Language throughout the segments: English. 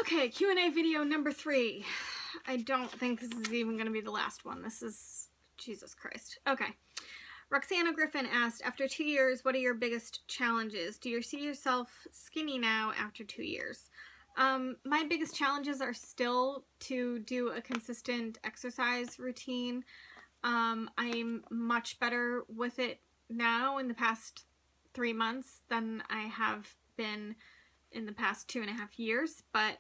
Okay, Q&A video number 3. I don't think this is even going to be the last one. This is, Jesus Christ. Okay. Roxana Griffin asked, after 2 years, what are your biggest challenges? Do you see yourself skinny now after 2 years? My biggest challenges are still to do a consistent exercise routine. I'm much better with it now in the past 3 months than I have been in the past 2.5 years, but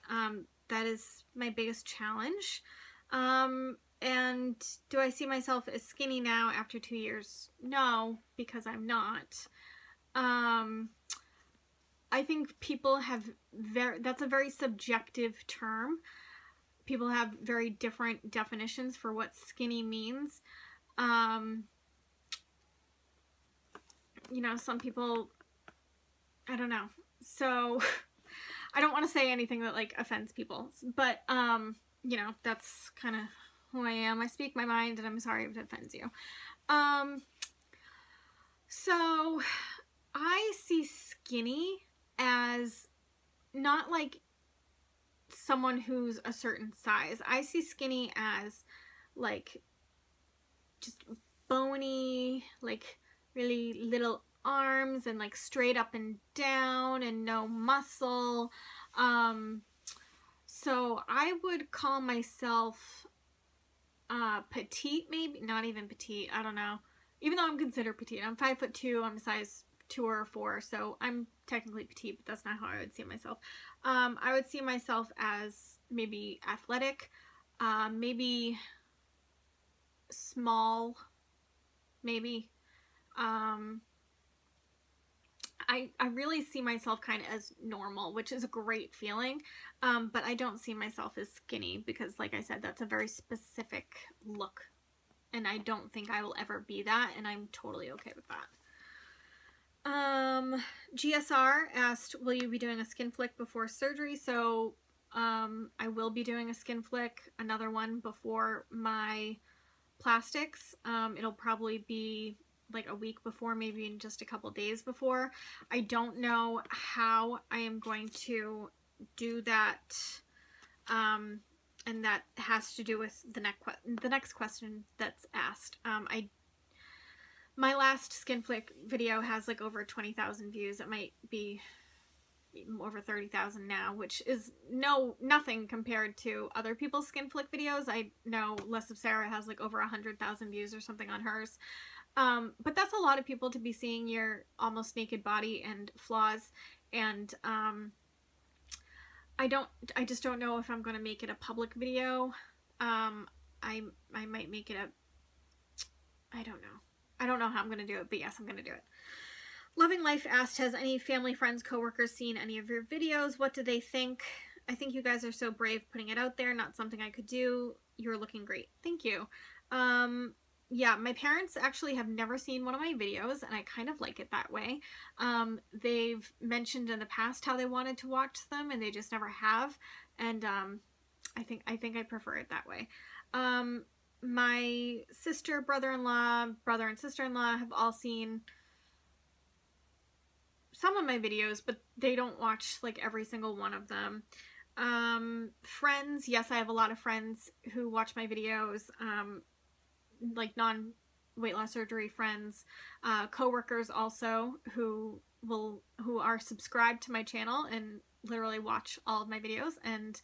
that is my biggest challenge. And do I see myself as skinny now after 2 years? No, because I'm not. I think people have that's a very subjective term. People have very different definitions for what skinny means. You know, some people, I don't know. So I don't want to say anything that like offends people, but you know, that's kind of who I am. I speak my mind, and I'm sorry if it offends you. So I see skinny as not like someone who's a certain size. I see skinny as like just bony, like really little arms and like straight up and down and no muscle. So I would call myself petite, maybe not even petite, I don't know, even though I'm considered petite. I'm 5'2", I'm a size 2 or 4, so I'm technically petite, but that's not how I would see myself. I would see myself as maybe athletic, maybe small, maybe. I really see myself kind of as normal, which is a great feeling, but I don't see myself as skinny because, like I said, that's a very specific look, and I don't think I will ever be that, and I'm totally okay with that. GSR asked, will you be doing a skin flick before surgery? So I will be doing a skin flick, another one before my plastics. It'll probably be like a week before, maybe in just a couple days before. I don't know how I am going to do that, and that has to do with the next question that's asked. My last skin flick video has like over 20,000 views. It might be over 30,000 now, which is nothing compared to other people's skin flick videos. I know Less of Sarah has like over 100,000 views or something on hers. But that's a lot of people to be seeing your almost naked body and flaws, and I just don't know if I'm going to make it a public video. I might make it I don't know. I don't know how I'm going to do it, but yes, I'm going to do it. Loving Life asked, has any family, friends, coworkers seen any of your videos? What do they think? I think you guys are so brave putting it out there. Not something I could do. You're looking great. Thank you. Yeah, my parents actually have never seen one of my videos, and I kind of like it that way. They've mentioned in the past how they wanted to watch them, and they just never have. And I think I prefer it that way. My sister, brother-in-law, brother and sister-in-law have all seen some of my videos, but they don't watch like every single one of them. Friends, yes, I have a lot of friends who watch my videos, like non-weight loss surgery friends, coworkers also who are subscribed to my channel and literally watch all of my videos. And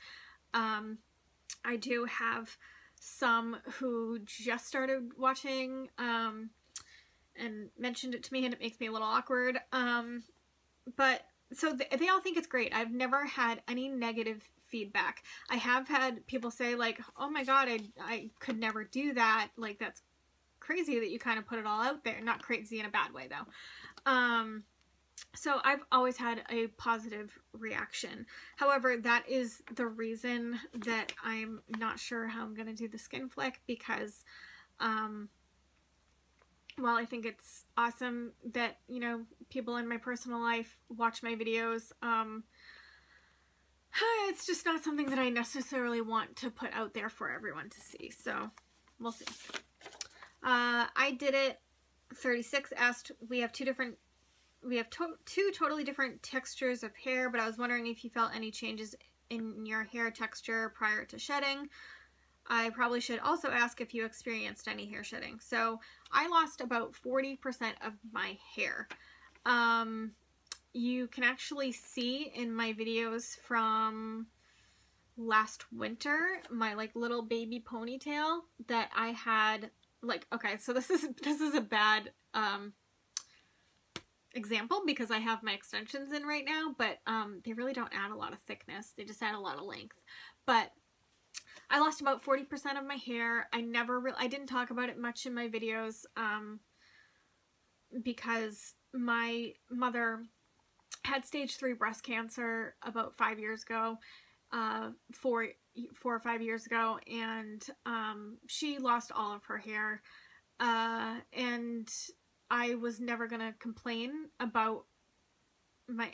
I do have some who just started watching and mentioned it to me, and it makes me a little awkward. But so they all think it's great. I've never had any negative feedback. I have had people say like, oh my god, I could never do that. Like, that's crazy that you kind of put it all out there. Not crazy in a bad way though. So I've always had a positive reaction. However, that is the reason that I'm not sure how I'm going to do the skin flick, because while I think it's awesome that, you know, people in my personal life watch my videos, it's just not something that I necessarily want to put out there for everyone to see. So we'll see. I did it. 36 asked, we have two totally different textures of hair, but I was wondering if you felt any changes in your hair texture prior to shedding. I probably should also ask if you experienced any hair shedding. So I lost about 40% of my hair. You can actually see in my videos from last winter, my like little baby ponytail that I had, like, okay, so this is a bad example because I have my extensions in right now, but they really don't add a lot of thickness. They just add a lot of length. But I lost about 40% of my hair. I didn't talk about it much in my videos because my mother had stage 3 breast cancer about 5 years ago, 4 or 5 years ago, and she lost all of her hair, and I was never gonna complain about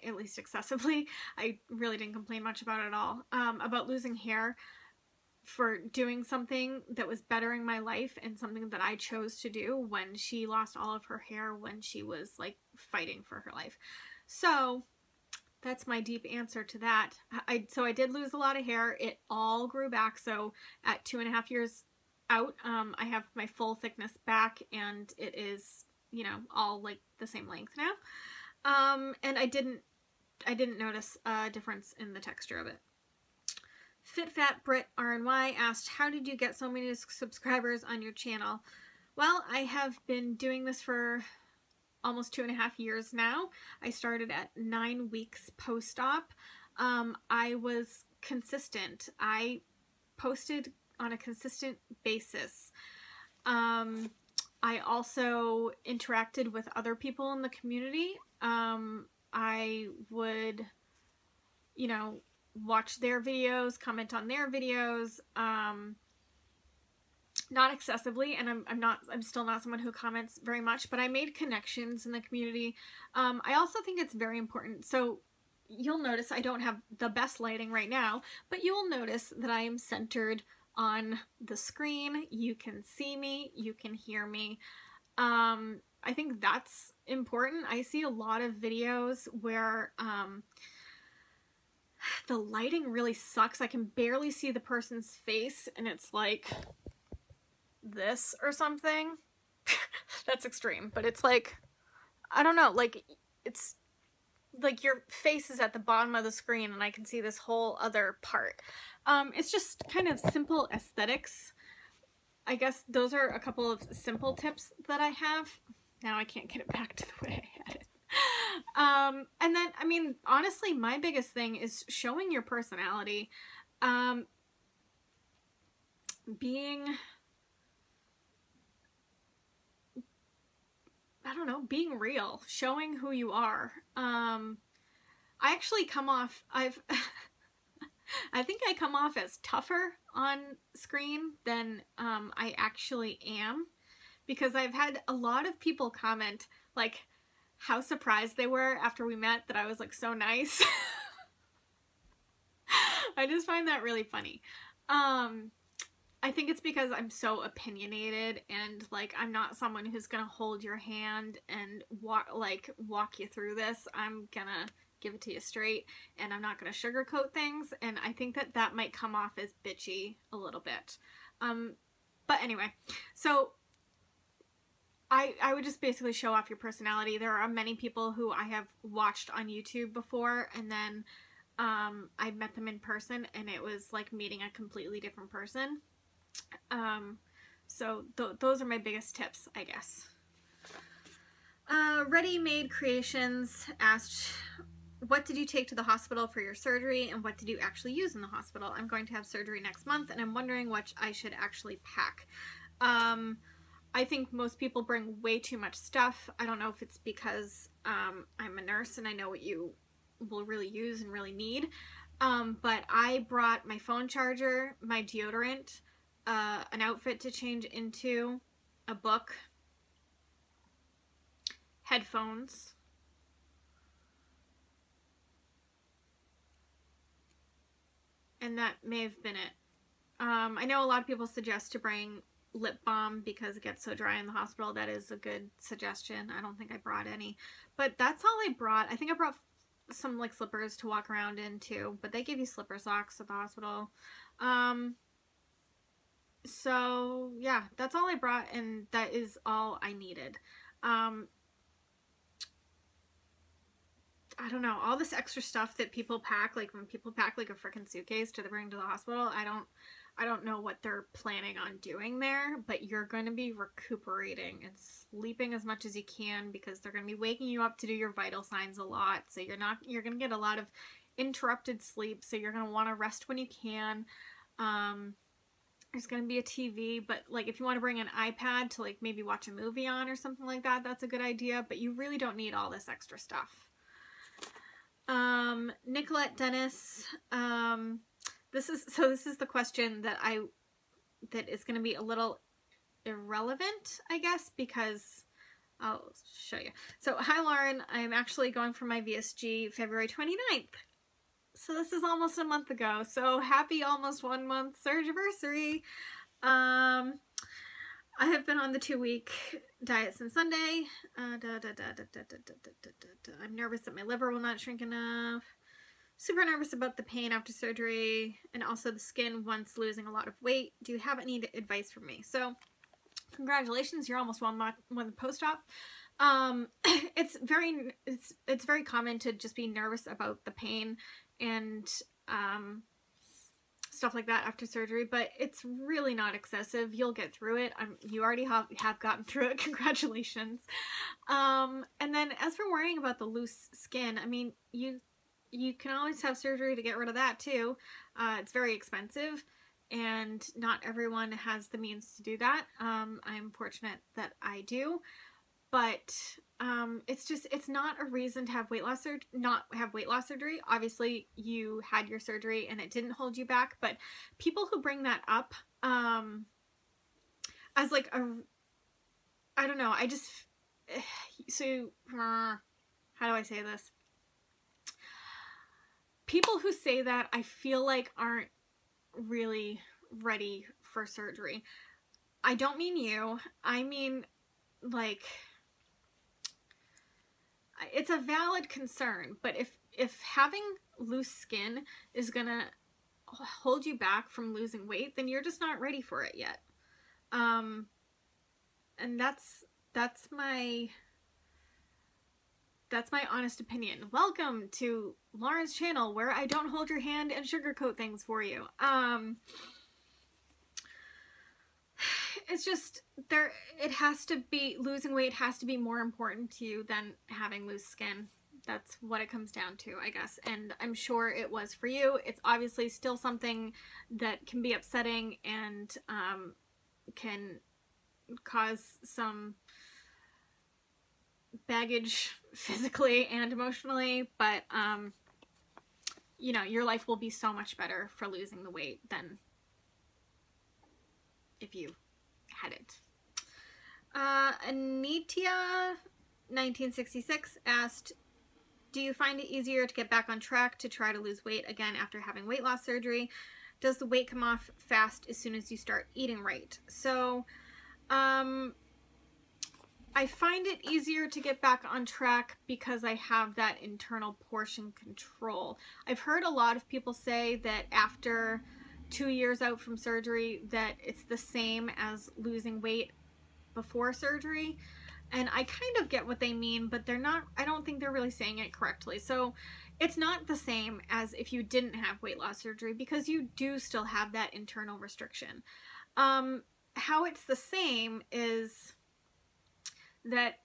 at least excessively. I really didn't complain much about it at all, about losing hair for doing something that was bettering my life and something that I chose to do when she lost all of her hair when she was like fighting for her life. So that's my deep answer to that. So I did lose a lot of hair. It all grew back. So at 2.5 years out, I have my full thickness back, and it is, you know, all like the same length now. And I didn't notice a difference in the texture of it. FitFat Brit RNY asked, how did you get so many subscribers on your channel? Well, I have been doing this for almost 2.5 years now. I started at 9 weeks post-op. I was consistent. I posted on a consistent basis. I also interacted with other people in the community. I would, you know, watch their videos, comment on their videos, not excessively, and I'm still not someone who comments very much, but I made connections in the community. I also think it's very important. So you'll notice I don't have the best lighting right now, but you will notice that I am centered on the screen. You can see me, you can hear me. I think that's important. I see a lot of videos where the lighting really sucks. I can barely see the person's face, and it's like this or something. That's extreme, but it's like, I don't know, like, it's like your face is at the bottom of the screen and I can see this whole other part. It's just kind of simple aesthetics. I guess those are a couple of simple tips that I have. Now I can't get it back to the way I had it. And then, I mean, honestly, my biggest thing is showing your personality. Being, I don't know, being real, showing who you are. I actually come off, I think I come off as tougher on screen than I actually am, because I've had a lot of people comment, like, how surprised they were after we met that I was, like, so nice. I just find that really funny. I think it's because I'm so opinionated, and, like, I'm not someone who's gonna hold your hand and walk you through this. I'm gonna give it to you straight, and I'm not gonna sugarcoat things, and I think that that might come off as bitchy a little bit. But anyway, so I would just basically show off your personality. There are many people who I have watched on YouTube before, and then I met them in person, and it was like meeting a completely different person. So those are my biggest tips, I guess. Ready-Made Creations asked, what did you take to the hospital for your surgery, and what did you actually use in the hospital? I'm going to have surgery next month, and I'm wondering what I should actually pack. I think most people bring way too much stuff. I don't know if it's because I'm a nurse and I know what you will really use and really need. But I brought my phone charger, my deodorant, an outfit to change into, a book, headphones, and that may have been it. I know a lot of people suggest to bring lip balm because it gets so dry in the hospital. That is a good suggestion. I don't think I brought any, but that's all I brought. I think I brought some like slippers to walk around in too, but they give you slipper socks at the hospital. So yeah, that's all I brought, and that is all I needed. I don't know, all this extra stuff that people pack, like when people pack like a freaking suitcase to bring to the hospital, I don't know what they're planning on doing there, but you're going to be recuperating and sleeping as much as you can, because they're going to be waking you up to do your vital signs a lot. So you're going to get a lot of interrupted sleep. So you're going to want to rest when you can. There's going to be a TV, but like if you want to bring an iPad to like maybe watch a movie on or something like that, that's a good idea, but you really don't need all this extra stuff. Nicolette Dennis, this is the question that is going to be a little irrelevant, I guess, because I'll show you. So, hi Lauren, I'm actually going for my VSG February 29th. So this is almost a month ago. So happy almost 1 month surgiversary. I have been on the 2-week diet since Sunday. I'm nervous that my liver will not shrink enough. Super nervous about the pain after surgery, and also the skin once losing a lot of weight. Do you have any advice for me? So, congratulations, you're almost 1 month post-op. It's very common to just be nervous about the pain and stuff like that after surgery, but it's really not excessive. You'll get through it. You already have gotten through it. Congratulations. And then as for worrying about the loose skin, I mean, you can always have surgery to get rid of that too. It's very expensive, and not everyone has the means to do that. I'm fortunate that I do, but it's not a reason to have not have weight loss surgery. Obviously, you had your surgery and it didn't hold you back, but people who bring that up as like I don't know, so how do I say this? People who say that, I feel like, aren't really ready for surgery. I don't mean you. I mean, like, it's a valid concern, but if having loose skin is gonna hold you back from losing weight, then you're just not ready for it yet. And that's my honest opinion. Welcome to Lauren's channel, where I don't hold your hand and sugarcoat things for you. It's just losing weight has to be more important to you than having loose skin. That's what it comes down to, I guess. And I'm sure it was for you. It's obviously still something that can be upsetting and can cause some baggage physically and emotionally, but you know, your life will be so much better for losing the weight than if you hadn't. Anitia 1966 asked, do you find it easier to get back on track to try to lose weight again after having weight loss surgery? Does the weight come off fast as soon as you start eating right? So I find it easier to get back on track because I have that internal portion control. I've heard a lot of people say that after 2 years out from surgery that it's the same as losing weight before surgery, and I kind of get what they mean, but I don't think they're really saying it correctly. So it's not the same as if you didn't have weight loss surgery, because you do still have that internal restriction. How it's the same is that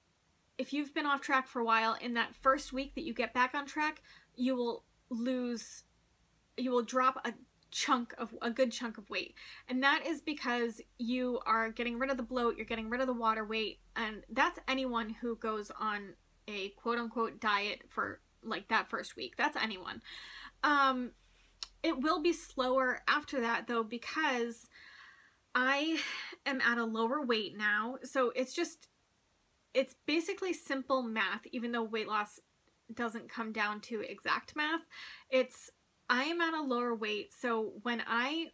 if you've been off track for a while, in that first week that you get back on track, you will drop a good chunk of weight. And that is because you are getting rid of the bloat, you're getting rid of the water weight, and that's anyone who goes on a quote-unquote diet for like that first week. That's anyone. It will be slower after that though, because I am at a lower weight now. So it's basically simple math, even though weight loss doesn't come down to exact math. I am at a lower weight, so when I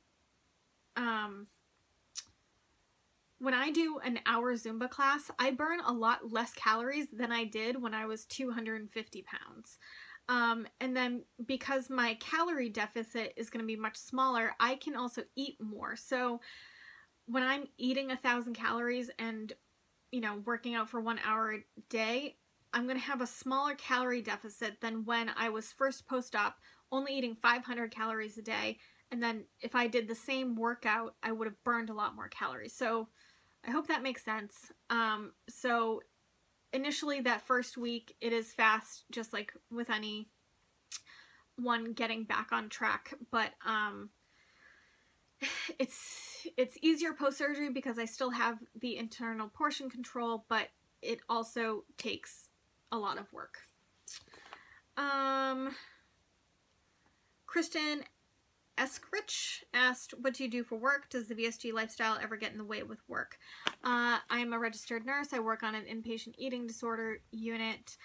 do an hour Zumba class, I burn a lot less calories than I did when I was 250 pounds. And then because my calorie deficit is going to be much smaller, I can also eat more. So when I'm eating 1,000 calories and, you know, working out for 1 hour a day, I'm going to have a smaller calorie deficit than when I was first post-op, only eating 500 calories a day. And then if I did the same workout, I would have burned a lot more calories. So I hope that makes sense. So initially that first week, it is fast, just like with any one getting back on track. But it's easier post-surgery because I still have the internal portion control, but it also takes a lot of work. Kristen Eskrich asked, what do you do for work? Does the VSG lifestyle ever get in the way with work? I'm a registered nurse. I work on an inpatient eating disorder unit.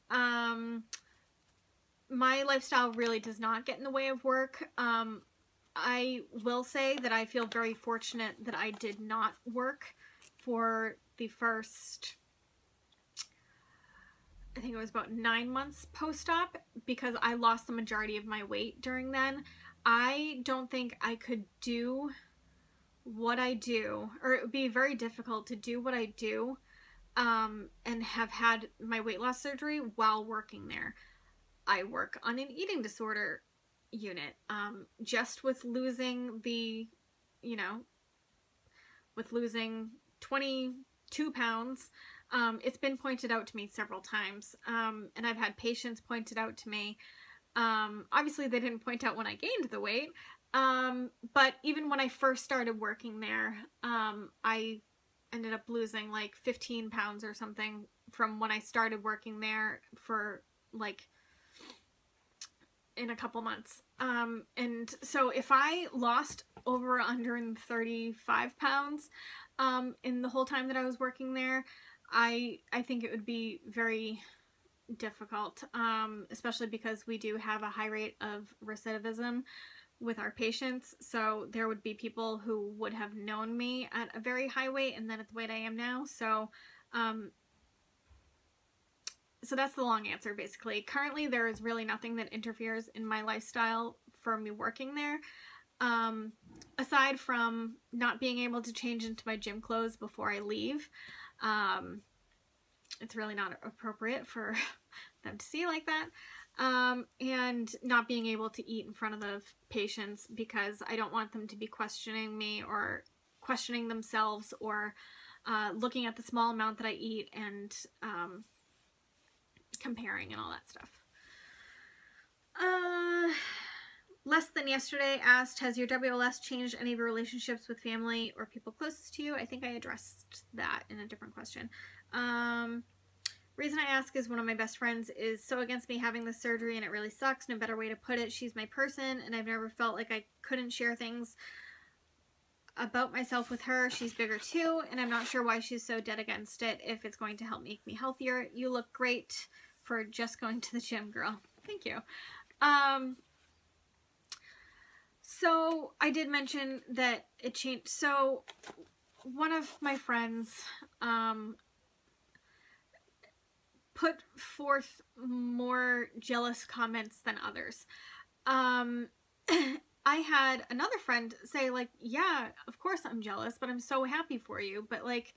My lifestyle really does not get in the way of work. I will say that I feel very fortunate that I did not work for the first, I think it was about 9 months post-op, because I lost the majority of my weight during then. I don't think I could do what I do, or it would be very difficult to do what I do and have had my weight loss surgery while working there. I work on an eating disorder unit. Just with losing the, you know, with losing 22 pounds, it's been pointed out to me several times, and I've had patients point it out to me. Obviously they didn't point out when I gained the weight, but even when I first started working there, I ended up losing like 15 pounds or something from when I started working there for like in a couple months. And so if I lost over 135 pounds in the whole time that I was working there, I think it would be very difficult, especially because we do have a high rate of recidivism with our patients. So there would be people who would have known me at a very high weight and then at the weight I am now. So so that's the long answer, basically. Currently, there is really nothing that interferes in my lifestyle for me working there, aside from not being able to change into my gym clothes before I leave. It's really not appropriate for them to see like that. And not being able to eat in front of the patients because I don't want them to be questioning me or questioning themselves or looking at the small amount that I eat and comparing and all that stuff. Less Than Yesterday asked, has your WLS changed any of your relationships with family or people closest to you? I think I addressed that in a different question. Reason I ask is one of my best friends is so against me having this surgery and it really sucks. No better way to put it. She's my person and I've never felt like I couldn't share things about myself with her. She's bigger too and I'm not sure why she's so dead against it if it's going to help make me healthier. You look great for just going to the gym, girl. Thank you. So I did mention that it changed. So one of my friends put forth more jealous comments than others. I had another friend say like, yeah, of course I'm jealous, but I'm so happy for you. But like,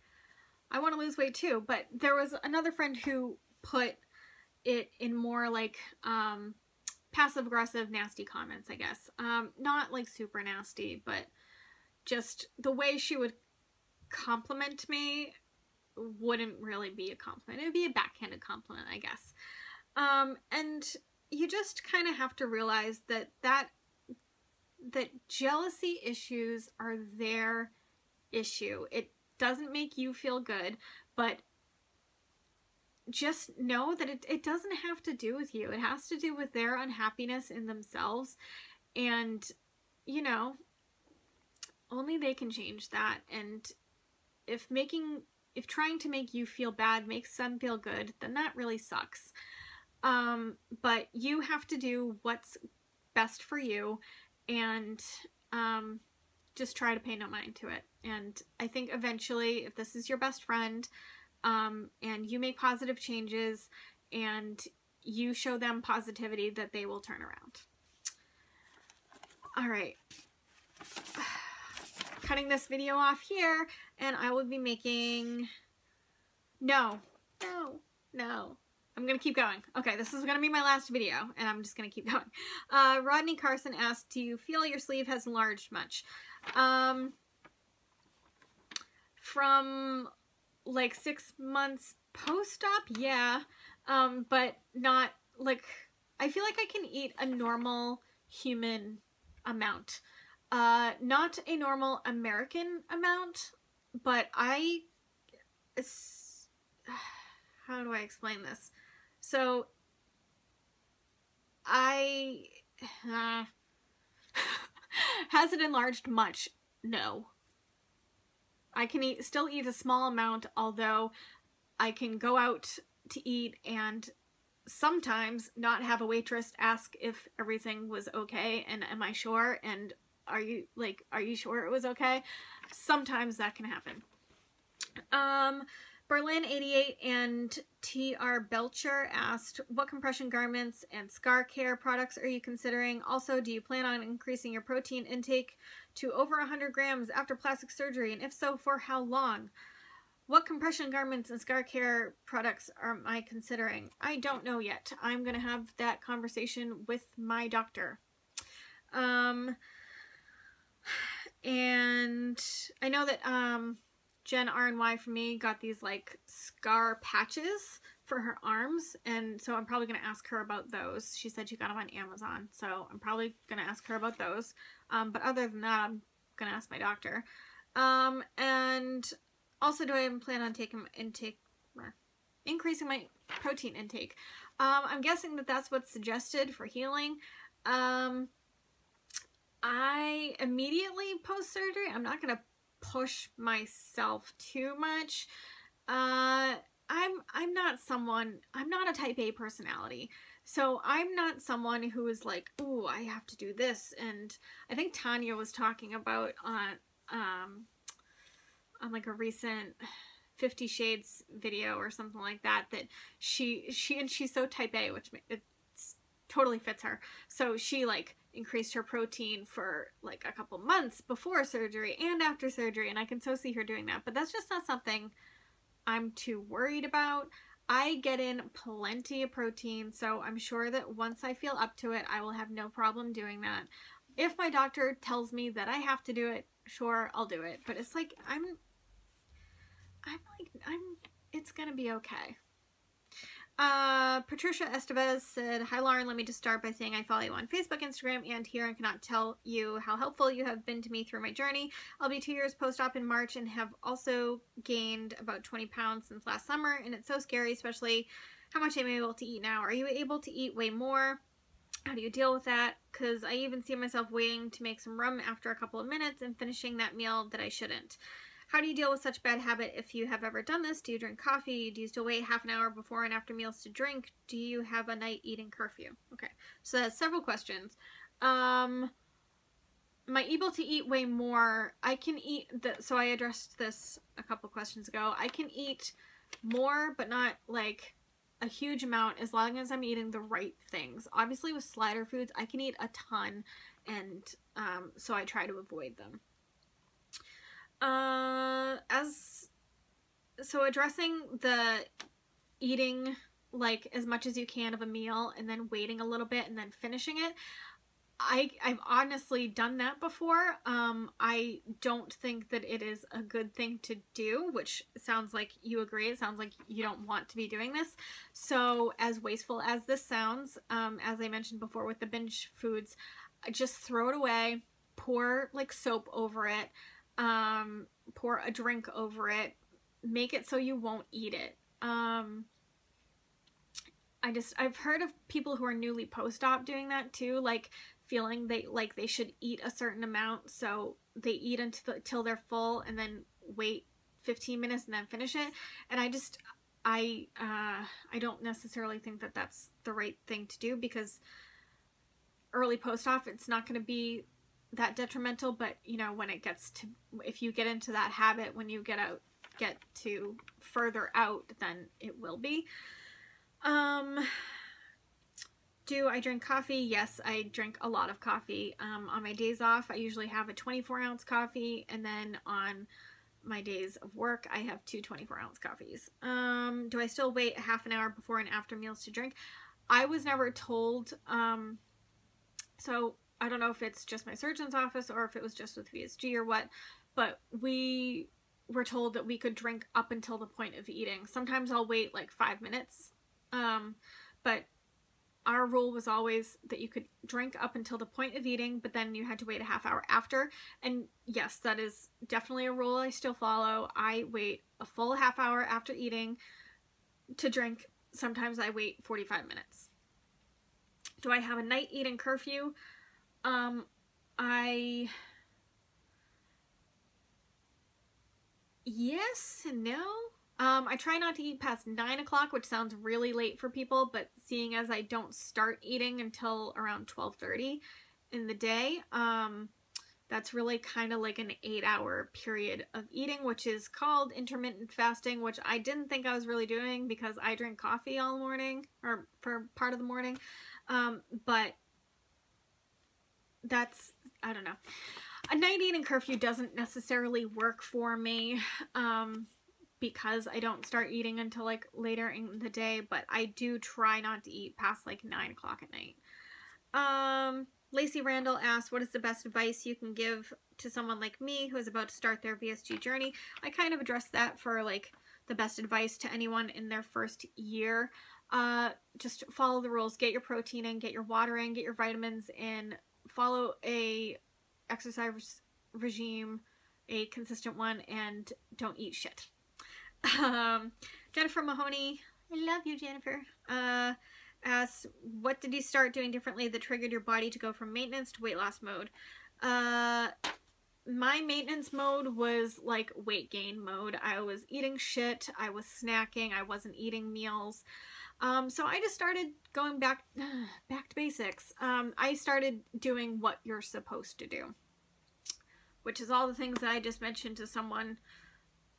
I want to lose weight too. But there was another friend who put it in more like passive aggressive nasty comments, I guess. Not like super nasty, but just the way she would compliment me wouldn't really be a compliment. It would be a backhanded compliment, I guess. And you just kind of have to realize that jealousy issues are their issue. It doesn't make you feel good, but just know that it doesn't have to do with you. It has to do with their unhappiness in themselves. And, you know, only they can change that. And if trying to make you feel bad makes them feel good, then that really sucks. But you have to do what's best for you and just try to pay no mind to it. And I think eventually, if this is your best friend, and you make positive changes and you show them positivity, that they will turn around. All right. Cutting this video off here, and I will be making... No. I'm going to keep going. Okay, this is going to be my last video, and I'm just going to keep going. Rodney Carson asked, do you feel your sleeve has enlarged much? From like 6 months post-op, yeah. But not, like, I feel like I can eat a normal human amount. Not a normal American amount, but how do I explain this? So, has it enlarged much? No. I can still eat a small amount, although I can go out to eat and sometimes not have a waitress ask if everything was okay and am I sure, and are you sure it was okay? Sometimes that can happen. Berlin 88 and TR Belcher asked, what compression garments and scar care products are you considering? Also, do you plan on increasing your protein intake to over 100 grams after plastic surgery? And if so, for how long? What compression garments and scar care products am I considering? I don't know yet. I'm going to have that conversation with my doctor. And I know that Jen RNY from me got these like scar patches for her arms, and so I'm probably going to ask her about those. She said she got them on Amazon, so I'm probably going to ask her about those. But other than that, I'm going to ask my doctor. And also, do I even plan on increasing my protein intake? I'm guessing that that's what's suggested for healing. I immediately post-surgery, I'm not going to push myself too much. I'm not a type A personality. So I'm not someone who is like, ooh, I have to do this. And I think Tanya was talking about on like a recent 50 Shades video or something like that, that she's so type A, which it totally fits her. So she like increased her protein for like a couple months before surgery and after surgery, and I can so see her doing that. But that's just not something I'm too worried about. I get in plenty of protein, so I'm sure that once I feel up to it, I will have no problem doing that. If my doctor tells me that I have to do it, sure, I'll do it. But it's like, it's gonna be okay. Patricia Estevez said, hi Lauren, let me just start by saying I follow you on Facebook, Instagram, and here, and cannot tell you how helpful you have been to me through my journey. I'll be 2 years post-op in March and have also gained about 20 pounds since last summer, and it's so scary, especially how much I'm able to eat now. Are you able to eat way more? How do you deal with that? Because I even see myself waiting to make some rum after a couple of minutes and finishing that meal that I shouldn't. How do you deal with such bad habit if you have ever done this? Do you drink coffee? Do you still wait half an hour before and after meals to drink? Do you have a night eating curfew? Okay, so that's several questions. Am I able to eat way more? I can eat, so I addressed this a couple questions ago. I can eat more, but not like a huge amount as long as I'm eating the right things. Obviously with slider foods, I can eat a ton, and so I try to avoid them. So addressing the eating like as much as you can of a meal and then waiting a little bit and then finishing it, I've honestly done that before. I don't think that it is a good thing to do, which sounds like you agree. It sounds like you don't want to be doing this. So as wasteful as this sounds, as I mentioned before with the binge foods, just throw it away, pour like soap over it, pour a drink over it, make it so you won't eat it. I've heard of people who are newly post-op doing that too, like feeling they should eat a certain amount, so they eat until they're full and then wait 15 minutes and then finish it. And I don't necessarily think that that's the right thing to do, because early post-op, it's not going to be that detrimental, but you know, when it gets to, if you get into that habit, when you get to further out, then it will be. Do I drink coffee? Yes, I drink a lot of coffee. On my days off, I usually have a 24-ounce coffee, and then on my days of work, I have two 24-ounce coffees. Do I still wait a half an hour before and after meals to drink? I was never told, so I don't know if it's just my surgeon's office or if it was just with VSG or what, but we were told that we could drink up until the point of eating. Sometimes I'll wait like 5 minutes, but our rule was always that you could drink up until the point of eating, but then you had to wait a half hour after. And yes, that is definitely a rule I still follow. I wait a full half hour after eating to drink. Sometimes I wait 45 minutes. Do I have a night eating curfew? Yes and no. I try not to eat past 9 o'clock, which sounds really late for people, but seeing as I don't start eating until around 12:30 in the day, that's really kind of like an 8-hour period of eating, which is called intermittent fasting, which I didn't think I was really doing because I drink coffee all morning, or for part of the morning, but that's, I don't know. A night eating curfew doesn't necessarily work for me, because I don't start eating until like later in the day, but I do try not to eat past like 9 o'clock at night. Lacey Randall asked, what is the best advice you can give to someone like me who is about to start their VSG journey? I kind of addressed that for like the best advice to anyone in their first year. Just follow the rules, get your protein in, get your water in, get your vitamins in, follow a exercise regime, a consistent one, and don't eat shit. Jennifer Mahoney, I love you, Jennifer, asks, what did you start doing differently that triggered your body to go from maintenance to weight loss mode? My maintenance mode was like weight gain mode. I was eating shit, I was snacking, I wasn't eating meals. So I just started going back to basics. I started doing what you're supposed to do, which is all the things that I just mentioned to someone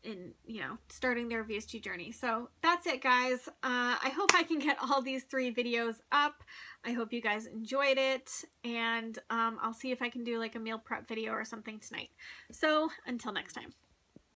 in, you know, starting their VSG journey. So that's it, guys. I hope I can get all these 3 videos up. I hope you guys enjoyed it, and I'll see if I can do like a meal prep video or something tonight. So until next time.